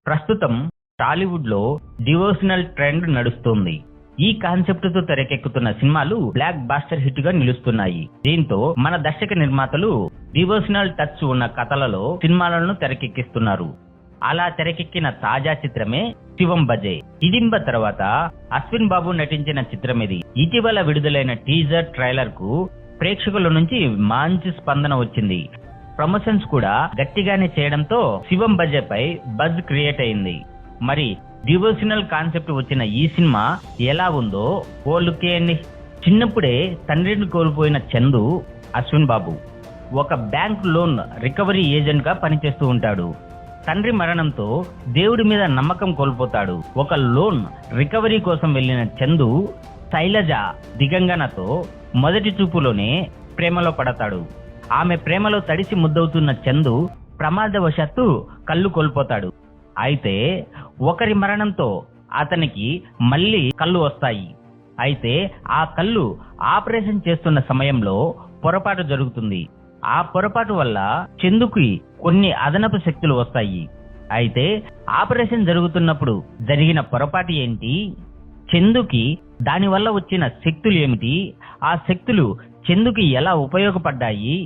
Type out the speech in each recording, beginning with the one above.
ప్రస్తుతం టాలీవుడ్ లో devotional trend నడుస్తుంది. ఈ కాన్సెప్ట్ తో తెరకెక్కుతున్న సినిమాలు బ్లాక్ బాస్టర్ హిట్ గా నిలుస్తున్నాయి. దీంతో మన దర్శక నిర్మాతలు డివోషనల్ టచ్ ఉన్న కథలలో సినిమాలను తెరకెక్కిస్తున్నారు. అలా తెరకెక్కిన తాజా చిత్రమే శివం బజే. హిడింబ తర్వాత అశ్విన్ బాబు నటించిన చిత్రం ఇది. ఇటీవల విడుదలైన టీజర్ ట్రైలర్ కు ప్రేక్షకుల నుంచి మంచి స్పందన వచ్చింది. ప్రమోషన్స్ కూడా గట్టిగానే చేయడంతో శివం బజే పై బజ్ క్రియేట్ అయింది. మరి డివోషనల్ కాన్సెప్ట్ వచ్చిన ఈ సినిమా ఎలా ఉందో ఓ లుక్ వేయండి. చిన్నప్పుడే తండ్రిని కోల్పోయిన చందు అశ్విన్ బాబు ఒక బ్యాంక్ లోన్ రికవరీ ఏజెంట్ గా పనిచేస్తూ ఉంటాడు. తండ్రి మరణంతో దేవుడి మీద నమ్మకం కోల్పోతాడు. ఒక లోన్ రికవరీ కోసం వెళ్లిన చందు శైలజ దిగంగనతో మొదటి చూపులోనే ప్రేమలో పడతాడు. ఆమె ప్రేమలో తడిసి ముద్దవుతున్న చందు ప్రమాదవశాత్తు కళ్ళు కోల్పోతాడు. అయితే ఒకరి మరణంతో అతనికి మళ్ళీ కళ్ళు వస్తాయి. అయితే ఆ కళ్ళు ఆపరేషన్ చేస్తున్న సమయంలో పొరపాటు జరుగుతుంది. ఆ పొరపాటు వల్ల చందుకి కొన్ని అదనపు శక్తులు వస్తాయి. అయితే ఆపరేషన్ జరుగుతున్నప్పుడు జరిగిన పొరపాటు ఏంటి, చందుకి దాని వల్ల వచ్చిన శక్తులు ఏమిటి, ఆ శక్తులు చందుకి ఎలా ఉపయోగపడ్డాయి,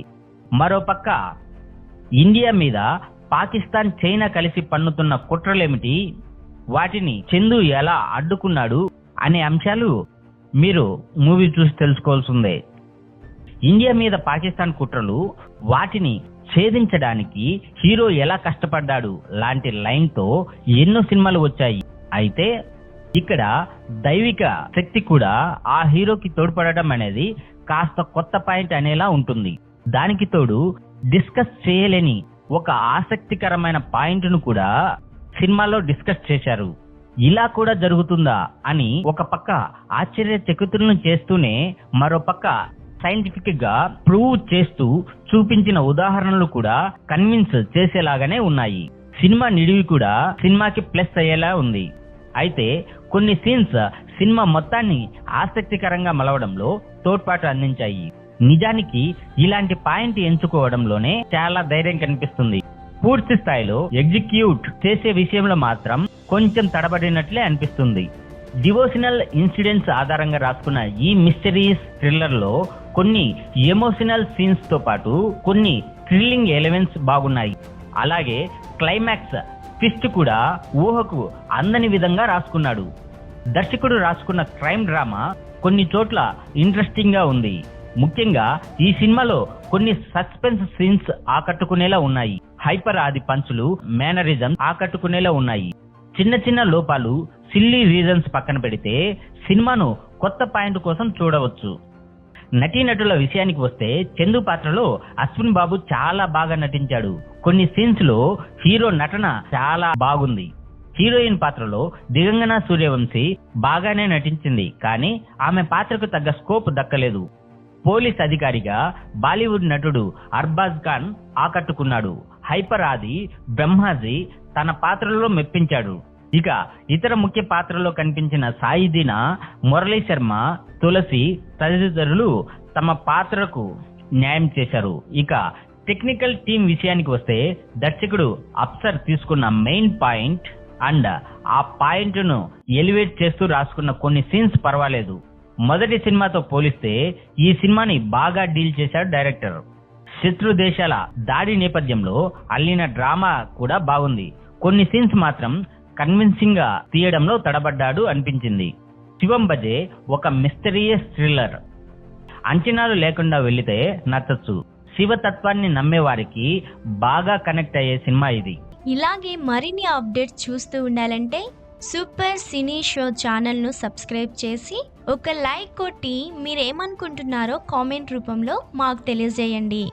మరోపక్క ఇండియా మీద పాకిస్తాన్ చైనా కలిసి పన్నుతున్న కుట్రలేమిటి, వాటిని చందు ఎలా అడ్డుకున్నాడు అనే అంశాలు మీరు మూవీ చూసి తెలుసుకోవాల్సిందే. ఇండియా మీద పాకిస్తాన్ కుట్రలు, వాటిని ఛేదించడానికి హీరో ఎలా కష్టపడ్డాడు లాంటి లైన్ తో ఎన్నో సినిమాలు వచ్చాయి. అయితే ఇక్కడ దైవిక శక్తి కూడా ఆ హీరోకి తోడ్పడడం అనేది కాస్త కొత్త పాయింట్ అనేలా ఉంటుంది. దానికి తోడు డిస్కస్ చేయలేని ఒక ఆసక్తికరమైన పాయింట్ ను కూడా సినిమాలో డిస్కస్ చేశారు. ఇలా కూడా జరుగుతుందా అని ఒక పక్క ఆశ్చర్యచకితులను చేస్తూనే మరో పక్క సైంటిఫిక్ గా ప్రూవ్ చేస్తూ చూపించిన ఉదాహరణలు కూడా కన్విన్స్ చేసేలాగానే ఉన్నాయి. సినిమా నిడివి కూడా సినిమాకి ప్లస్ అయ్యేలా ఉంది. అయితే కొన్ని సీన్స్ సినిమా మొత్తాన్ని ఆసక్తికరంగా మలవడంలో తోడ్పాటు అందించాయి. నిజానికి ఇలాంటి పాయింట్ ఎంచుకోవడంలోనే చాలా ధైర్యం కనిపిస్తుంది. పూర్తి స్థాయిలో ఎగ్జిక్యూట్ చేసే విషయంలో మాత్రం కొంచెం తడబడినట్లే అనిపిస్తుంది. డివోషనల్ ఇన్సిడెంట్స్ ఆధారంగా రాసుకున్న ఈ మిస్టరీస్ థ్రిల్లర్ లో కొన్ని ఎమోషనల్ సీన్స్ తో పాటు కొన్ని థ్రిల్లింగ్ ఎలిమెంట్స్ బాగున్నాయి. అలాగే క్లైమాక్స్ ట్విస్ట్ కూడా ఊహకు అందని విధంగా రాసుకున్నాడు. దర్శకుడు రాసుకున్న క్రైమ్ డ్రామా కొన్ని చోట్ల ఇంట్రెస్టింగ్ గా ఉంది. ముఖ్యంగా ఈ సినిమాలో కొన్ని సస్పెన్స్ సీన్స్ ఆకట్టుకునేలా ఉన్నాయి. హైపర్ ఆది పంచులు, మేనరిజం ఆకట్టుకునేలా ఉన్నాయి. చిన్న చిన్న లోపాలు, సిల్లీ రీజన్స్ పక్కన పెడితే సినిమాను కొత్త పాయింట్ కోసం చూడవచ్చు. నటీనటుల విషయానికి వస్తే చందు పాత్రలో అశ్విన్ బాబు చాలా బాగా నటించాడు. కొన్ని సీన్స్ లో హీరో నటన చాలా బాగుంది. హీరోయిన్ పాత్రలో దిగంగన సూర్యవంశీ బాగానే నటించింది, కానీ ఆమె పాత్రకు తగ్గ స్కోప్ దక్కలేదు. పోలీస్ అధికారిగా బాలీవుడ్ నటుడు అర్బాజ్ ఖాన్ ఆకట్టుకున్నాడు. హైపర్ ఆది బ్రహ్మాజీ తన పాత్రలో మెప్పించాడు. ఇక ఇతర ముఖ్య పాత్రలో కనిపించిన సాయిదీనా, మురళీ శర్మ, తులసి తదితరులు తమ పాత్రకు న్యాయం చేశారు. ఇక టెక్నికల్ టీం విషయానికి వస్తే దర్శకుడు అప్సర్ తీసుకున్న మెయిన్ పాయింట్ అండ్ ఆ పాయింట్ ను ఎలివేట్ చేస్తూ రాసుకున్న కొన్ని సీన్స్ పర్వాలేదు. మొదటి సినిమాతో పోలిస్తే ఈ సినిమాని బాగా డీల్ చేశాడు డైరెక్టర్. శత్రు దేశాల దాడి నేపథ్యంలో అల్లిన డ్రామా కూడా బాగుంది. కొన్ని సీన్స్ మాత్రం కన్విన్సింగ్ గా తీయడంలో తడబడ్డాడు అనిపించింది. శివం బజే ఒక మిస్టరీయస్ థ్రిల్లర్. అంచనాలు లేకుండా వెళ్లితే నచ్చచ్చు. శివతత్వాన్ని నమ్మే వారికి బాగా కనెక్ట్ అయ్యే సినిమా ఇది. ఇలాగే మరిన్ని అప్డేట్స్ చూస్తూ ఉండాలంటే సూపర్ సినీ షో ఛానల్ను సబ్స్క్రైబ్ చేసి ఒక లైక్ కొట్టి మీరేమనుకుంటున్నారో కామెంట్ రూపంలో మాకు తెలియజేయండి.